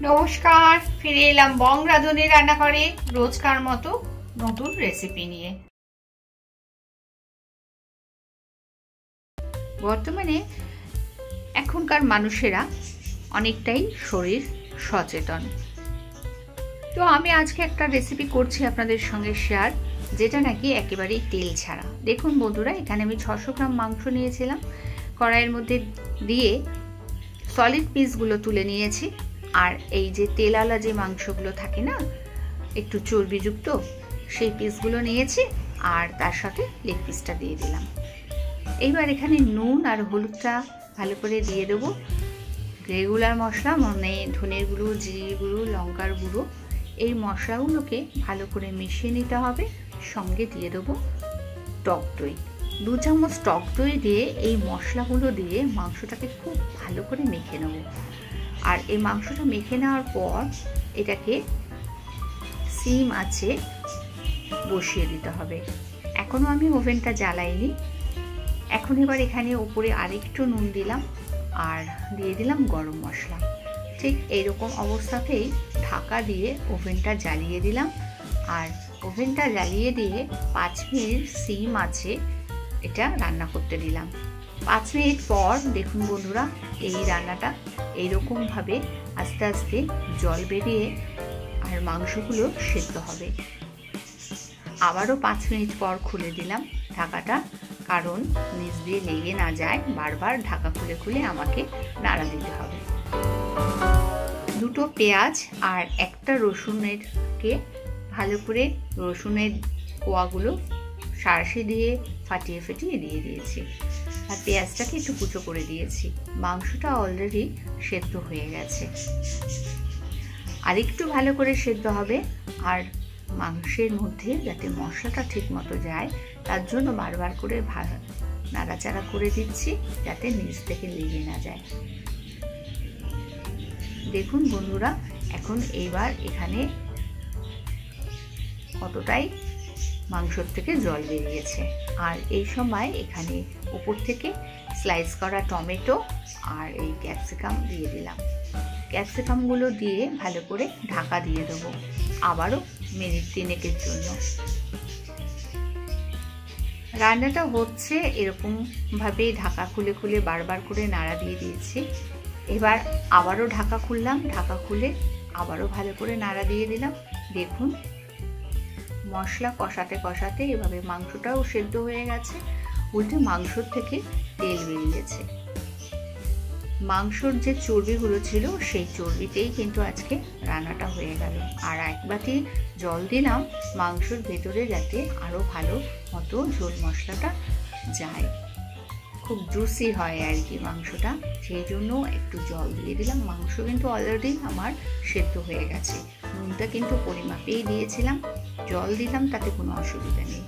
নমস্কার, ফিরে এলাম বং রাঁধুনি রান্নাঘরে রোজকার মতো নতুন রেসিপি নিয়ে। বর্তমানে এখনকার মানুষেরা অনেকটাই শরীর সচেতন, তো আমি আজকে একটা রেসিপি করছি আপনাদের সঙ্গে শেয়ার, যেটা নাকি একেবারেই তেল ছাড়া। দেখুন বন্ধুরা, এখানে আমি 600 গ্রাম মাংস নিয়েছিলাম, কড়াইয়ের মধ্যে দিয়ে সলিড পিসগুলো তুলে নিয়েছি। আর এই যে তেলালা যে মাংসগুলো থাকে না, একটু চর্বিযুক্ত, সেই পিসগুলো নিয়েছি আর তার সাথে লেগ পিসটা দিয়ে দিলাম। এইবার এখানে নুন আর হলুদটা ভালো করে দিয়ে দেবো। রেগুলার মশলা মানে ধনের গুঁড়ো, জিরে গুঁড়ো, লঙ্কার গুঁড়ো, এই মশলাগুলোকে ভালো করে মিশিয়ে নিতে হবে। সঙ্গে দিয়ে দেবো টক দই, 2 চামচ টক দই দিয়ে এই মশলাগুলো দিয়ে মাংসটাকে খুব ভালো করে মেখে নেব। আর এই মাংসটা মেখে নেওয়ার পর এটাকে সিম আঁচে বসিয়ে দিতে হবে। এখনও আমি ওভেনটা জ্বালাইনি। এখন এবার এখানে উপরে আরেকটু নুন দিলাম আর দিয়ে দিলাম গরম মশলা। ঠিক এইরকম অবস্থাতেই ঢাকা দিয়ে ওভেনটা জ্বালিয়ে দিলাম। আর ওভেনটা জ্বালিয়ে দিয়ে 5 মিনিট সিম আঁচে এটা রান্না করতে দিলাম। 5 মিনিট পর দেখুন বন্ধুরা, এই রান্নাটা এইরকমভাবে আস্তে আস্তে জল বেরিয়ে আর মাংসগুলো সেদ্ধ হবে। আবারও 5 মিনিট পর খুলে দিলাম ঢাকাটা, কারণ নিচ দিয়ে লেগে না যায়। বারবার ঢাকা খুলে খুলে আমাকে নাড়া দিতে হবে। 2টো পেঁয়াজ আর একটা রসুনেরকে ভালো করে রসুনের কোয়াগুলো সারসে দিয়ে ফাটিয়ে ফাটিয়ে দিয়ে দিয়েছি। আর পেঁয়াজটাকে একটু কুচো করে দিয়েছি। মাংসটা অলরেডি সেদ্ধ হয়ে গেছে, আর একটু ভালো করে সেদ্ধ হবে। আর মাংসের মধ্যে যাতে মশলাটা ঠিক মতো যায়, তার জন্য বারবার করে নাড়াচাড়া করে দিচ্ছি, যাতে নিচ থেকে লেগে না যায়। দেখুন বন্ধুরা, এখন এইবার এখানে কতটাই মাংসর থেকে জল বেরিয়েছে। আর এই সময় এখানে উপর থেকে স্লাইস করা টমেটো আর এই ক্যাপসিকাম দিয়ে দিলাম। ক্যাপসিকামগুলো দিয়ে ভালো করে ঢাকা দিয়ে দেবো আবারও মিনিট 3-এর জন্য। রান্নাটা হচ্ছে এরকমভাবে ঢাকা খুলে খুলে বারবার করে নাড়া দিয়ে দিয়েছি। এবার আবারও ঢাকা খুললাম, ঢাকা খুলে আবারও ভালো করে নাড়া দিয়ে দিলাম। দেখুন মশলা কষাতে কষাতে এভাবে মাংসটাও সেদ্ধ হয়ে গেছে, উল্টে মাংসর থেকে তেল বেরিয়েছে। মাংসর যে চর্বিগুলো ছিল সেই চর্বিতেই কিন্তু আজকে রান্নাটা হয়ে গেল। আর 1 বাটি জল দিলাম মাংসর ভেতরে, যাতে আরও ভালো মতো ঝোল মশলাটা যায়, খুব জুসি হয় আর কি মাংসটা, সেই জন্য একটু জল দিয়ে দিলাম। মাংস কিন্তু অলরেডি আমার সেদ্ধ হয়ে গেছে। নুনটা কিন্তু পরিমাপেই দিয়েছিলাম, জল দিলাম, তাতে কোনো অসুবিধা নেই।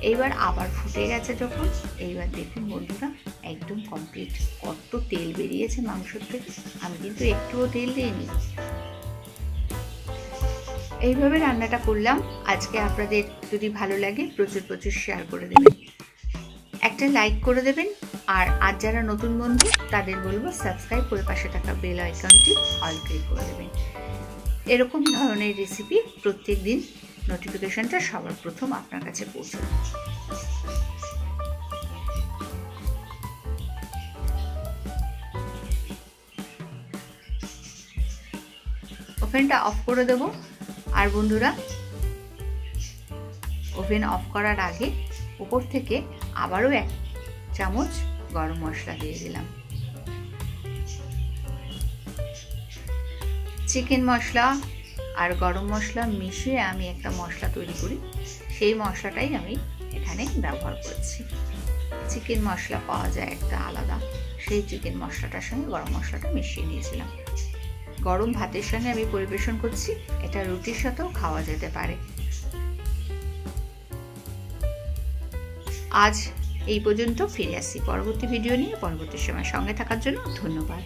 এইবার আবার ফুটে গেছে যখন, এইবার দেখুন বন্ধুরা একদম কমপ্লিট। কত তেল বেরিয়েছে মাংসর থেকে, আমি কিন্তু একটুও তেল দিইনি। এইভাবে রান্নাটা করলাম আজকে। আপনাদের যদি ভালো লাগে প্রচুর প্রচুর শেয়ার করে দেবেন, একটা লাইক করে দেবেন। আর আজ যারা নতুন বন্ধু তাদের বলবো সাবস্ক্রাইব করে পাশে থাকা বেল আইকনটি অল ক্লিক করে দেবেন। এরকম ধরনের রেসিপি প্রত্যেক দিন নোটিফিকেশনটা সবার প্রথম আপনার কাছে পৌঁছাবে। ওভেনটা অফ করে দেব। আর বন্ধুরা, ওভেন অফ করার আগে উপর থেকে আবারও 1 চামচ গরম মশলা দিয়ে দিলাম। চিকেন মশলা আর গরম মশলা মিশিয়ে আমি একটা মশলা তৈরি করি, সেই মশলাটাই আমি এখানে ব্যবহার করছি। চিকেন মশলা পাওয়া যায় একটা আলাদা, সেই চিকেন মশলাটার সঙ্গে গরম মশলাটা মিশিয়ে নিয়েছিলাম। গরম ভাতের সঙ্গে আমি পরিবেশন করছি, এটা রুটির সাথেও খাওয়া যেতে পারে। আজ এই পর্যন্ত, ফিরে আসছি পরবর্তী ভিডিও নিয়ে। পরবর্তী সময় সঙ্গে থাকার জন্য ধন্যবাদ।